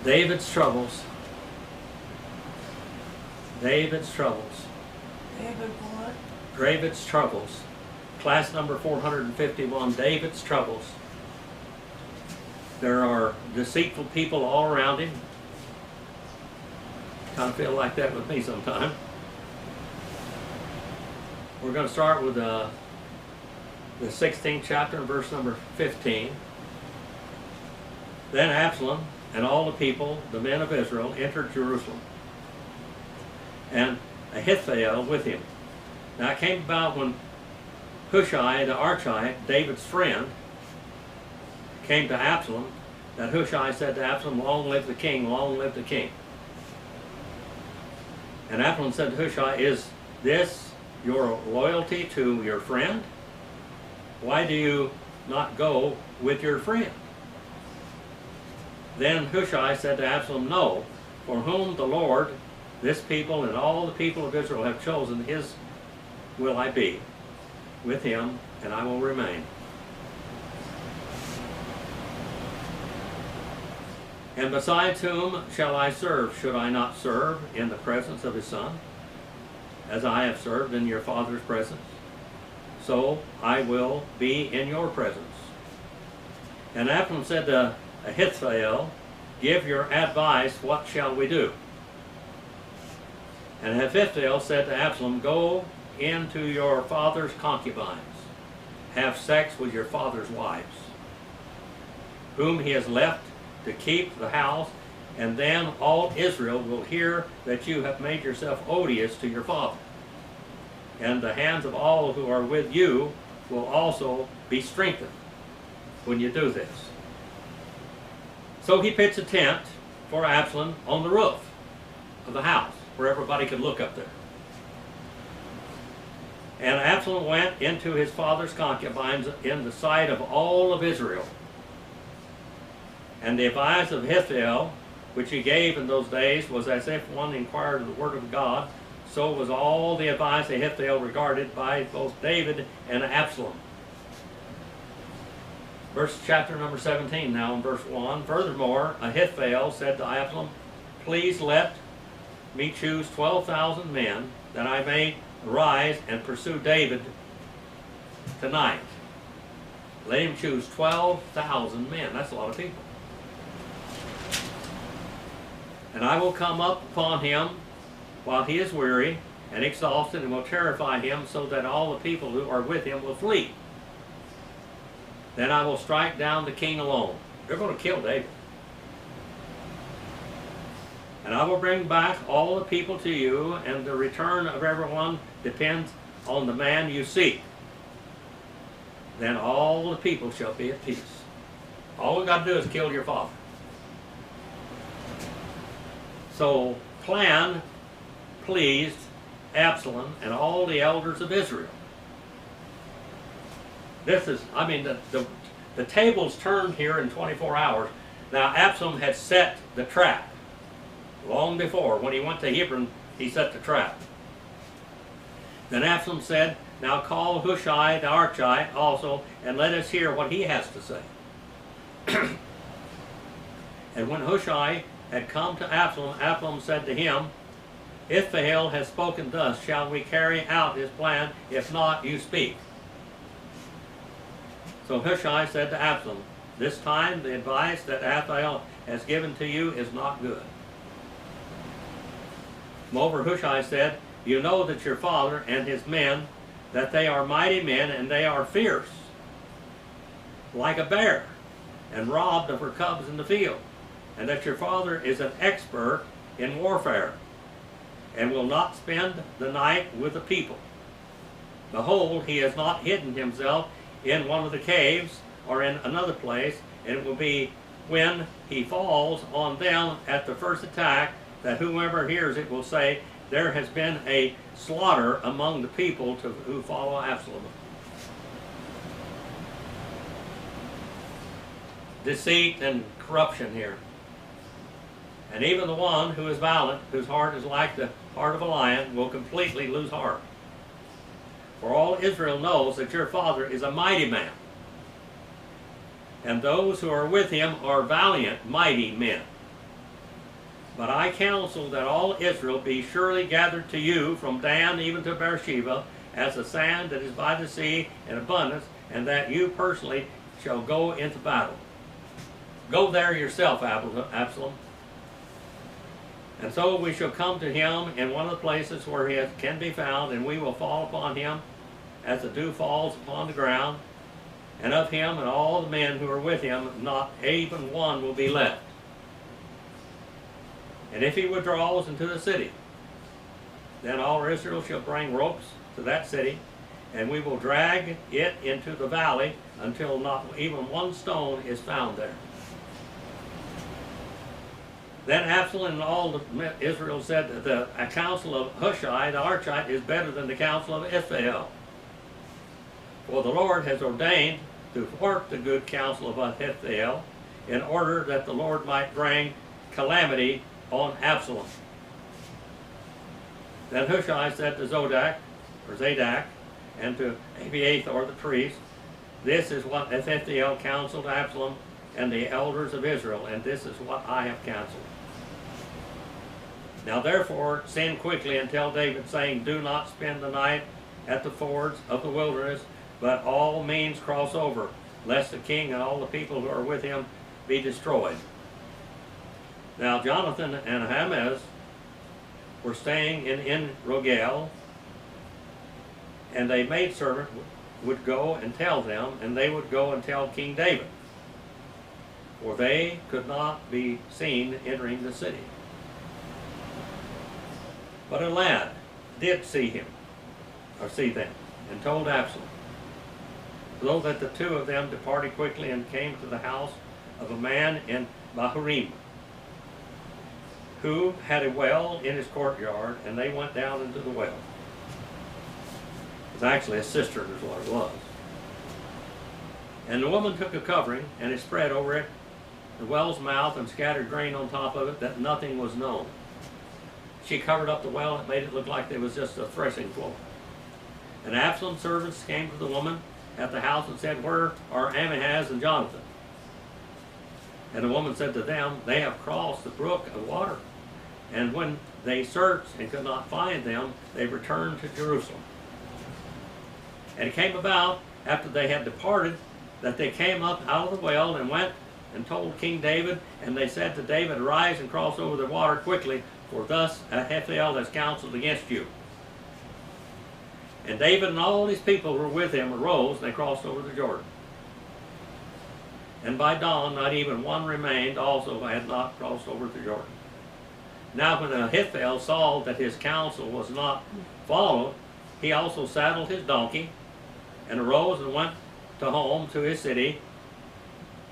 David's troubles. David's troubles. David what? David's troubles. Class number 451, David's troubles. There are deceitful people all around him. Kind of feel like that with me sometimes. We're going to start with the 16th chapter, verse number 15. Then Absalom and all the people, the men of Israel, entered Jerusalem, and Ahithophel with him. Now it came about when Hushai the Archite, David's friend, came to Absalom, that Hushai said to Absalom, "Long live the king, long live the king." And Absalom said to Hushai, "Is this your loyalty to your friend? Why do you not go with your friend?" Then Hushai said to Absalom, "No, for whom the Lord, this people and all the people of Israel have chosen, his will I be. With him, and I will remain. And besides whom shall I serve? Should I not serve in the presence of his son, as I have served in your father's presence? So I will be in your presence." And Absalom said to Ahithophel, "Give your advice, what shall we do?" And Ahithophel said to Absalom, "Go into your father's concubines, have sex with your father's wives, whom he has left to keep the house, and then all Israel will hear that you have made yourself odious to your father. And the hands of all who are with you will also be strengthened when you do this." So he pitched a tent for Absalom on the roof of the house, where everybody could look up there. And Absalom went into his father's concubines in the sight of all of Israel. And the advice of Ahithophel, which he gave in those days, was as if one inquired of the word of God. So was all the advice Ahithophel regarded by both David and Absalom. Chapter number 17 now in verse 1. Furthermore, Ahithophel said to Absalom, "Please let me choose 12,000 men, that I may arise and pursue David tonight." Let him choose 12,000 men. That's a lot of people. "And I will come up upon him while he is weary and exhausted, and will terrify him, so that all the people who are with him will flee. Then I will strike down the king alone." They're going to kill David. "And I will bring back all the people to you, and the return of everyone depends on the man you seek. Then all the people shall be at peace." All we got to do is kill your father. So plan pleased Absalom and all the elders of Israel. This is, I mean, the tables turned here in 24 hours. Now Absalom had set the trap long before. When he went to Hebron, he set the trap. Then Absalom said, "Now call Hushai the Archite also, and let us hear what he has to say." And when Hushai had come to Absalom, Absalom said to him, "Ahithophel has spoken thus. Shall we carry out his plan? If not, you speak." So Hushai said to Absalom, "This time the advice that Ahithophel has given to you is not good." Moreover, Hushai said, "You know that your father and his men, that they are mighty men, and they are fierce, like a bear, and robbed of her cubs in the field, and that your father is an expert in warfare, and will not spend the night with the people. Behold, he has not hidden himself in one of the caves, or in another place, and it will be when he falls on them at the first attack, that whoever hears it will say, there has been a slaughter among the people who follow Absalom." Deceit and corruption here. "And even the one who is violent, whose heart is like the heart of a lion, will completely lose heart. For all Israel knows that your father is a mighty man, and those who are with him are valiant, mighty men. But I counsel that all Israel be surely gathered to you from Dan even to Beersheba, as the sand that is by the sea in abundance, and that you personally shall go into battle. Go there yourself, Absalom. And so we shall come to him in one of the places where he can be found, and we will fall upon him as the dew falls upon the ground, and of him and all the men who are with him, not even one will be left. And if he withdraws into the city, then all Israel shall bring ropes to that city, and we will drag it into the valley until not even one stone is found there. Then Absalom and all the Israel said that the counsel of Hushai the Archite is better than the counsel of Ithael. For the Lord has ordained to thwart the good counsel of Ahithophel, in order that the Lord might bring calamity on Absalom. Then Hushai said to Zadok, and to Abiathar the priest, this is what Ahithophel counseled Absalom and the elders of Israel, and this is what I have counseled. Now therefore send quickly and tell David, saying, do not spend the night at the fords of the wilderness, but all means cross over, lest the king and all the people who are with him be destroyed. Now Jonathan and Ahimaaz were staying in Rogel, and a maidservant would go and tell them, and they would go and tell King David, for they could not be seen entering the city. But a lad did see them, and told Absalom. So that the two of them departed quickly and came to the house of a man in Bahurim, who had a well in his courtyard, and they went down into the well. It was actually a cistern is what it was. And the woman took a covering, and it spread over it the well's mouth, and scattered grain on top of it, that nothing was known. She covered up the well and made it look like there was just a threshing floor. And Absalom's servants came to the woman at the house and said, where are Ahimaaz and Jonathan? And the woman said to them, they have crossed the brook of water. And when they searched and could not find them, they returned to Jerusalem. And it came about, after they had departed, that they came up out of the well and went and told King David, and they said to David, arise and cross over the water quickly, for thus Ahithophel has counseled against you. And David and all his people who were with him arose, and they crossed over the Jordan. And by dawn, not even one remained also who had not crossed over the Jordan. Now when Ahithophel saw that his counsel was not followed, he also saddled his donkey, and arose and went home to his city,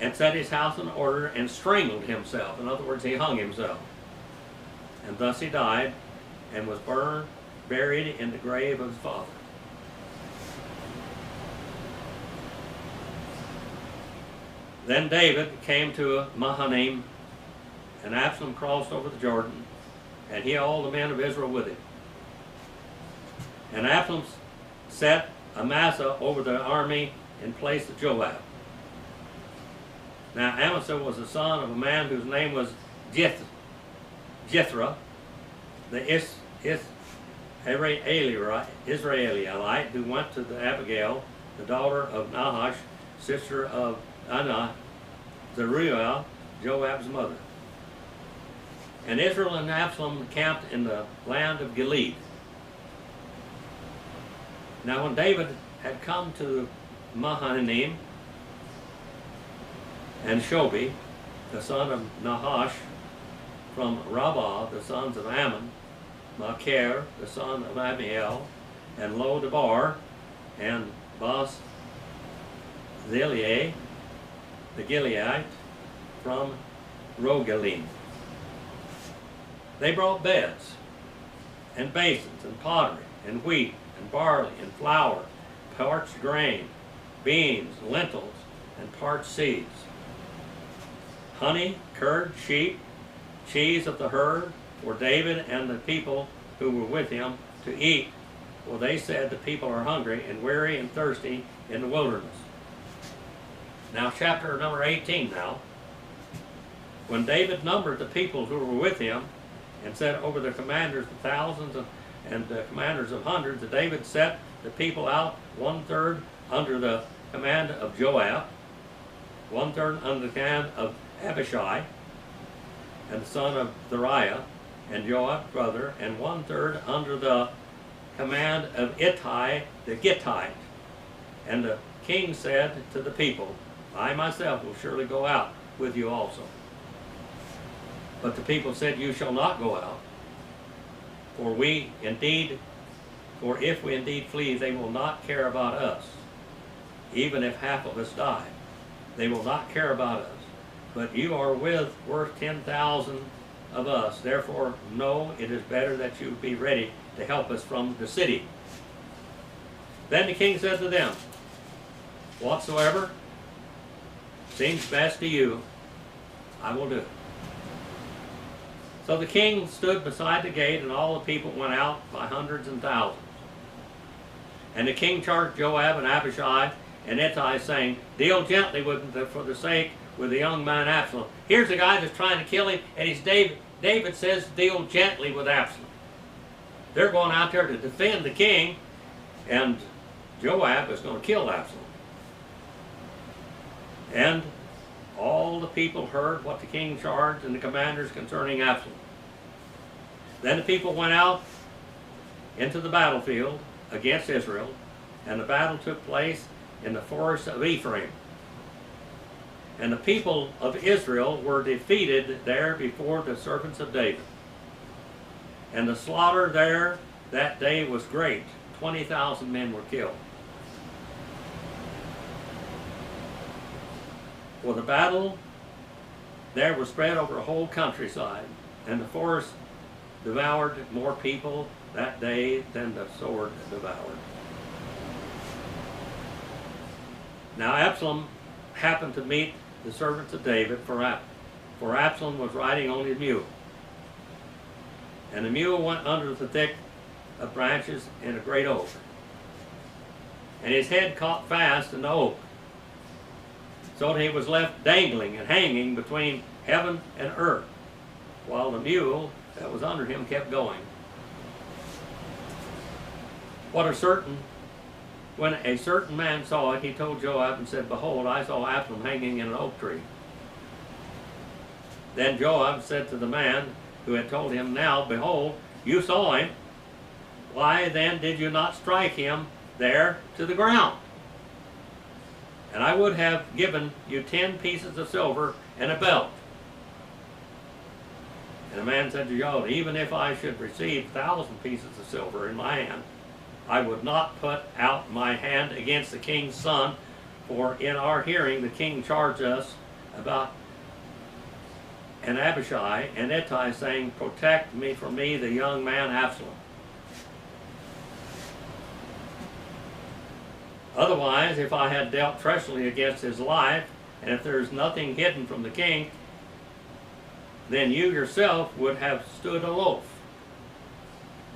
and set his house in order, and strangled himself. In other words, he hung himself. And thus he died, and was buried in the grave of his father. Then David came to Mahanaim, and Absalom crossed over the Jordan, and he all the men of Israel with him. And Absalom set Amasa over the army in place of Joab. Now Amasa was the son of a man whose name was Jethro, the Israelite, who went to the Abigail, the daughter of Nahash, sister of Anah, Zeruiah, Joab's mother. And Israel and Absalom camped in the land of Gilead. Now when David had come to Mahanaim, and Shobi, the son of Nahash, from Rabbah, the sons of Ammon, Machir, the son of Amiel, and Lo-debar, and Bas-Ziliah, the Gileadite, from Rogelim. They brought beds, and basins, and pottery, and wheat, and barley, and flour, parched grain, beans, lentils, and parched seeds, honey, curd, sheep, cheese of the herd, for David and the people who were with him to eat, for they said the people are hungry and weary and thirsty in the wilderness. Now chapter number 18 now. When David numbered the people who were with him, and set over the commanders of thousands and the commanders of hundreds, David set the people out 1/3 under the command of Joab, 1/3 under the command of Abishai, and the son of Thariah, and Joab's brother, and 1/3 under the command of Ittai the Gittite. And the king said to the people, I myself will surely go out with you also. But the people said, you shall not go out, for if we indeed flee, they will not care about us. Even if half of us die, they will not care about us. But you are worth 10,000 of us. Therefore, know it is better that you be ready to help us from the city. Then the king said to them, whatsoever seems best to you, I will do. So the king stood beside the gate, and all the people went out by hundreds and thousands. And the king charged Joab and Abishai and Ittai, saying, deal gently with him for the sake with the young man Absalom. Here's a guy that's trying to kill him, and he's David. David says, deal gently with Absalom. They're going out there to defend the king, and Joab is going to kill Absalom. And all the people heard what the king charged and the commanders concerning Absalom. Then the people went out into the battlefield against Israel, and the battle took place in the forest of Ephraim. And the people of Israel were defeated there before the servants of David. And the slaughter there that day was great. 20,000 men were killed. For the battle there was spread over a whole countryside, and the forest devoured more people that day than the sword devoured. Now Absalom happened to meet the servants of David, for Absalom was riding on his mule. And the mule went under the thick of branches in a great oak, and his head caught fast in the oak, so that he was left dangling and hanging between heaven and earth, while the mule that was under him kept going. When a certain man saw it, he told Joab and said, behold, I saw Absalom hanging in an oak tree. Then Joab said to the man who had told him, now, behold, you saw him. Why then did you not strike him there to the ground? And I would have given you 10 pieces of silver and a belt. And the man said to Joab, even if I should receive 1,000 pieces of silver in my hand, I would not put out my hand against the king's son, for in our hearing the king charged us about and Abishai and Ittai, saying, protect me from me, the young man Absalom. Otherwise, if I had dealt treacherously against his life, and if there is nothing hidden from the king, then you yourself would have stood aloof.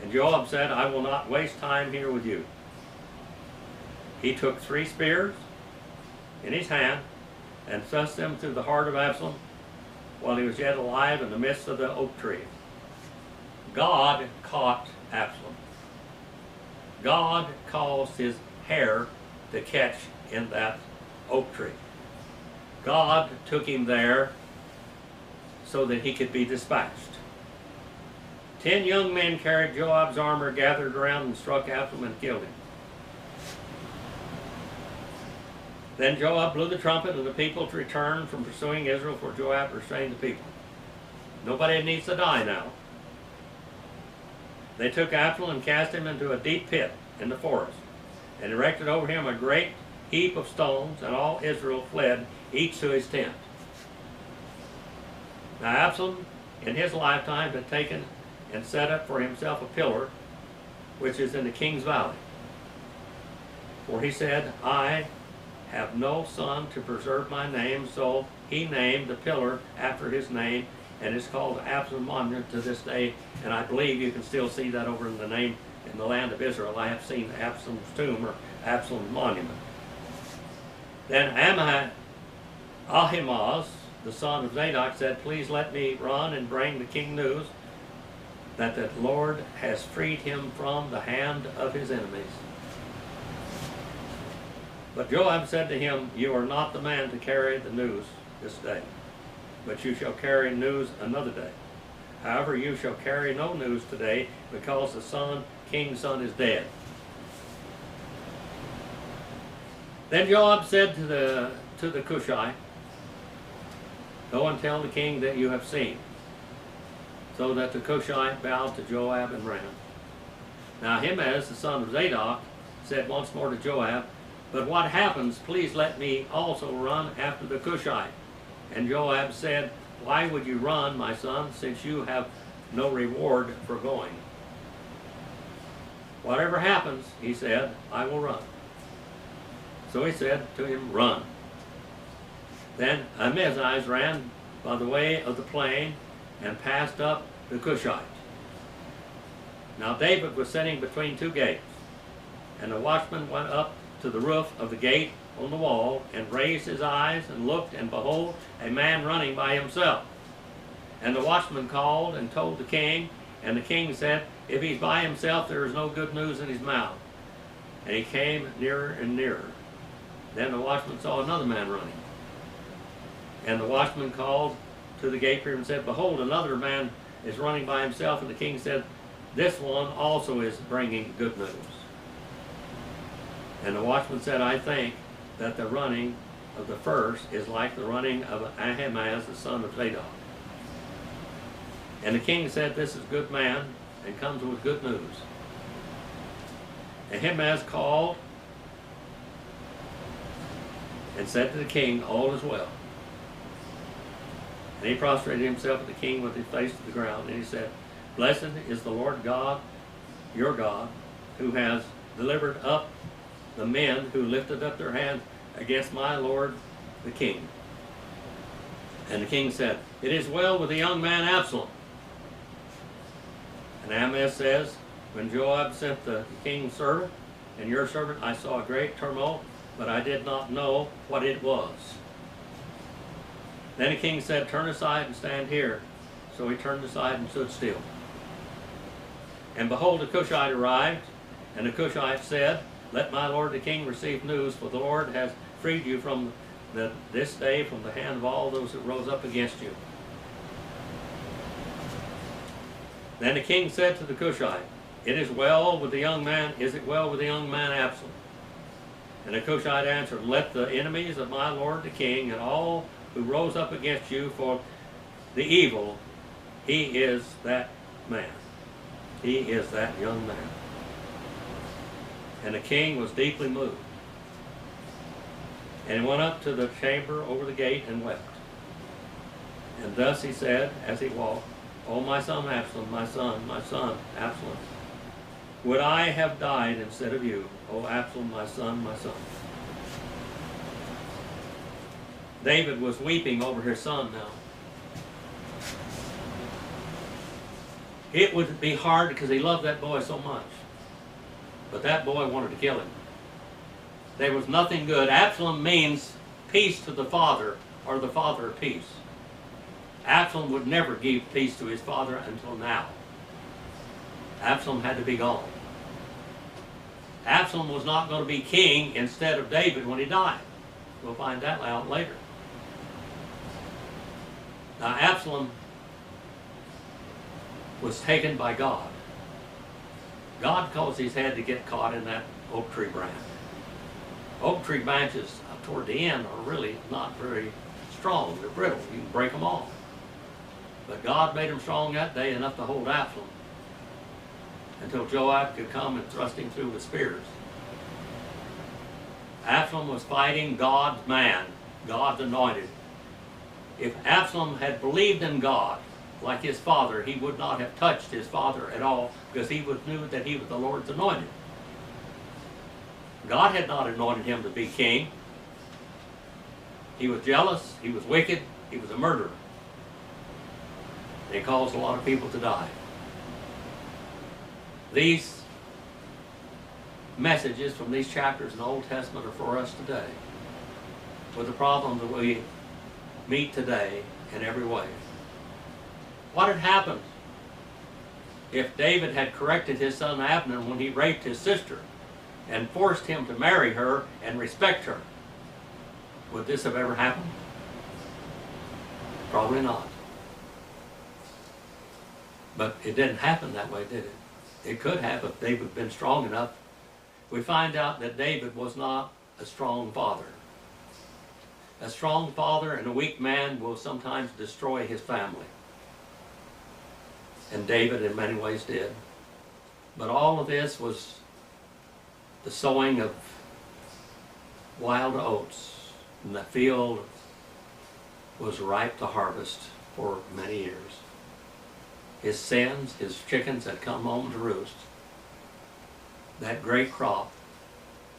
And Joab said, I will not waste time here with you. He took 3 spears in his hand and thrust them through the heart of Absalom while he was yet alive in the midst of the oak tree. God caught Absalom. God caused his hair to catch in that oak tree. God took him there so that he could be dispatched. 10 young men carried Joab's armor, gathered around and struck Absalom and killed him. Then Joab blew the trumpet, and the people returned from pursuing Israel, for Joab restrained the people. Nobody needs to die now. They took Absalom and cast him into a deep pit in the forest, and erected over him a great heap of stones, and all Israel fled, each to his tent. Now Absalom, in his lifetime, had taken and set up for himself a pillar, which is in the king's valley. For he said, I have no son to preserve my name, so he named the pillar after his name, and it's called Absalom Monument to this day, and I believe you can still see that over in the name in the land of Israel. I have seen Absalom's tomb or Absalom's monument. Then Ahimaaz the son of Zadok, said, "Please let me run and bring the king news that the Lord has freed him from the hand of his enemies." But Joab said to him, "You are not the man to carry the news this day, but you shall carry news another day. However, you shall carry no news today, because the king's son is dead." Then Joab said to the Cushite, "Go and tell the king that you have seen." So that the Cushite bowed to Joab and ran. Now Ahimaaz, the son of Zadok, said once more to Joab, "But what happens, please let me also run after the Cushite." And Joab said, "Why would you run, my son, since you have no reward for going?" "Whatever happens," he said, "I will run." So he said to him, "Run." Then Ahimaaz ran by the way of the plain and passed up the Cushite. Now David was sitting between two gates, and the watchman went up to the roof of the gate on the wall, and raised his eyes and looked, and behold, a man running by himself. And the watchman called and told the king, and the king said, "If he's by himself, there is no good news in his mouth." And he came nearer and nearer. Then the watchman saw another man running. And the watchman called to the gatekeeper and said, "Behold, another man is running by himself." And the king said, "This one also is bringing good news." And the watchman said, "I think that the running of the first is like the running of Ahimaaz, the son of Zadok." And the king said, "This is a good man, and comes with good news." Ahimaaz called and said to the king, "All is well." And he prostrated himself at the king with his face to the ground, and he said, "Blessed is the Lord God, your God, who has delivered up the men who lifted up their hands against my lord the king." And the king said, "It is well with the young man Absalom." And Ahimaaz says, "When Joab sent the king's servant and your servant, I saw a great tumult, but I did not know what it was." Then the king said, "Turn aside and stand here." So he turned aside and stood still. And behold, the Cushite arrived, and the Cushite said, "Let my lord the king receive news, for the Lord has freed you from this day from the hand of all those that rose up against you." Then the king said to the Cushite, "It is well with the young man, is it well with the young man Absalom?" And the Cushite answered, "Let the enemies of my lord the king and all who rose up against you for the evil, he is that man. He is that young man." And the king was deeply moved, and went up to the chamber over the gate and wept. And thus he said as he walked, "O my son Absalom, my son, Absalom, would I have died instead of you, O Absalom, my son, my son." David was weeping over his son now. It would be hard because he loved that boy so much. But that boy wanted to kill him. There was nothing good. Absalom means peace to the father, or the father of peace. Absalom would never give peace to his father until now. Absalom had to be gone. Absalom was not going to be king instead of David when he died. We'll find that out later. Now Absalom was taken by God. God caused his head to get caught in that oak tree branch. Oak tree branches toward the end are really not very strong. They're brittle. You can break them off. But God made them strong that day enough to hold Absalom until Joab could come and thrust him through with spears. Absalom was fighting God's man, God's anointed. If Absalom had believed in God like his father, he would not have touched his father at all, because he knew that he was the Lord's anointed. God had not anointed him to be king. He was jealous, he was wicked, he was a murderer. He caused a lot of people to die. These messages from these chapters in the Old Testament are for us today. With the problem that we meet today in every way. What had happened if David had corrected his son Absalom when he raped his sister and forced him to marry her and respect her? Would this have ever happened? Probably not. But it didn't happen that way, did it? It could have if David had been strong enough. We find out that David was not a strong father. A strong father and a weak man will sometimes destroy his family. And David in many ways did. But all of this was the sowing of wild oats, and the field was ripe to harvest for many years. His sins, his chickens had come home to roost. That great crop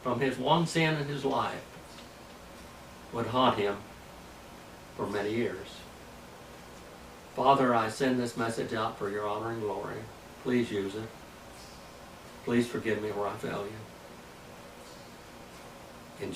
from his one sin in his life would haunt him for many years. Father, I send this message out for your honor and glory. Please use it. Please forgive me where I fail you. In Jesus'